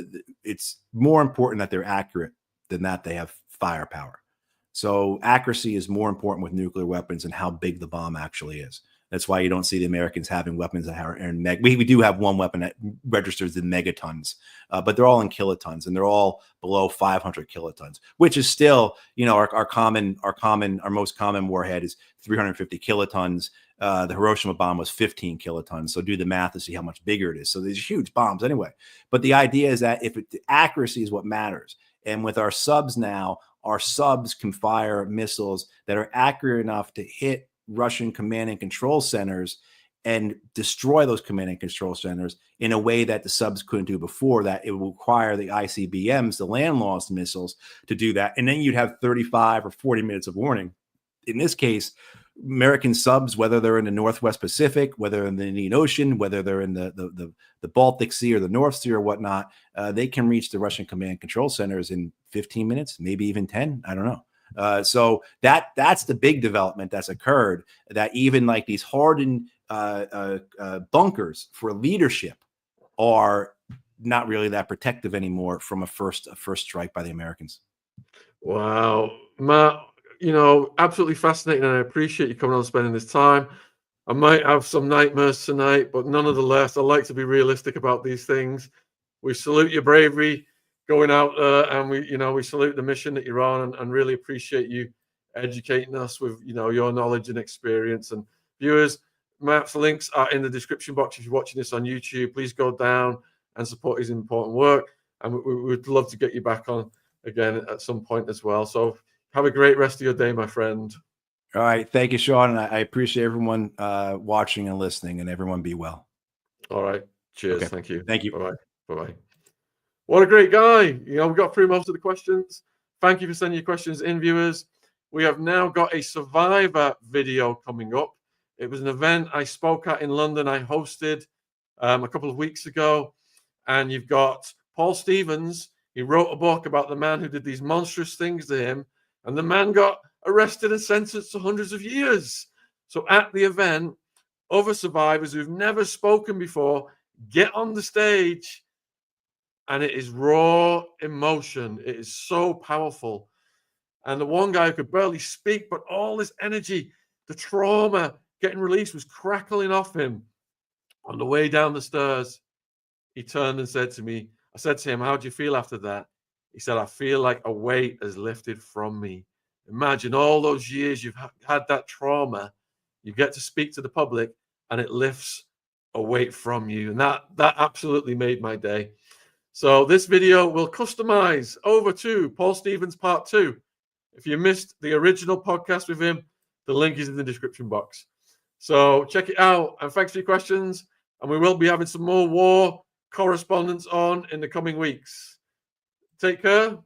it's more important that they're accurate than that they have firepower. So accuracy is more important with nuclear weapons and how big the bomb actually is. That's why you don't see the Americans having weapons that are in we do have one weapon that registers in megatons, but they're all in kilotons, and they're all below 500 kilotons, which is still, our most common warhead is 350 kilotons. The Hiroshima bomb was 15 kilotons. So do the math to see how much bigger it is. So these huge bombs anyway. But the idea is that the accuracy is what matters. And with our subs now, our subs can fire missiles that are accurate enough to hit Russian command and control centers and destroy those command and control centers in a way that the subs couldn't do before, that it would require the ICBMs, the land-launched missiles, to do that. And then you'd have 35 or 40 minutes of warning. In this case, American subs, whether they're in the Northwest Pacific, whether in the Indian Ocean, whether they're in the Baltic Sea or the North Sea or whatnot, they can reach the Russian command and control centers in 15 minutes, maybe even 10. I don't know. So that's the big development that's occurred, that even like these hardened bunkers for leadership are not really that protective anymore from a first strike by the Americans. Wow, Matt, absolutely fascinating, and I appreciate you coming on and spending this time. I might have some nightmares tonight, but nonetheless, I like to be realistic about these things. We salute your bravery going out there, and we salute the mission that you're on, and really appreciate you educating us with your knowledge and experience. And viewers, Matt's links are in the description box. If you're watching this on YouTube, please go down and support his important work, and we would love to get you back on again at some point as well. So have a great rest of your day, my friend. All right, thank you, Sean, and I appreciate everyone watching and listening, and everyone be well. All right, cheers. Okay. Thank you. Bye bye. What a great guy. We got through most of the questions. Thank you for sending your questions in, viewers. We have now got a Survivor video coming up. It was an event I spoke at in London. I hosted a couple of weeks ago. And you've got Paul Stevens. He wrote a book about the man who did these monstrous things to him. And the man got arrested and sentenced to hundreds of years. So at the event, other survivors who've never spoken before get on the stage. And it is raw emotion. It is so powerful. And the one guy who could barely speak, but all this energy, the trauma getting released was crackling off him. On the way down the stairs, he turned and said to me, I said to him, how do you feel after that? He said, I feel like a weight has lifted from me. Imagine all those years you've had that trauma. You get to speak to the public and it lifts a weight from you. And that absolutely made my day. So this video will customize over to Paul Stevens Part 2. If you missed the original podcast with him, the link is in the description box. So check it out, and thanks for your questions. And we will be having some more war correspondence on in the coming weeks. Take care.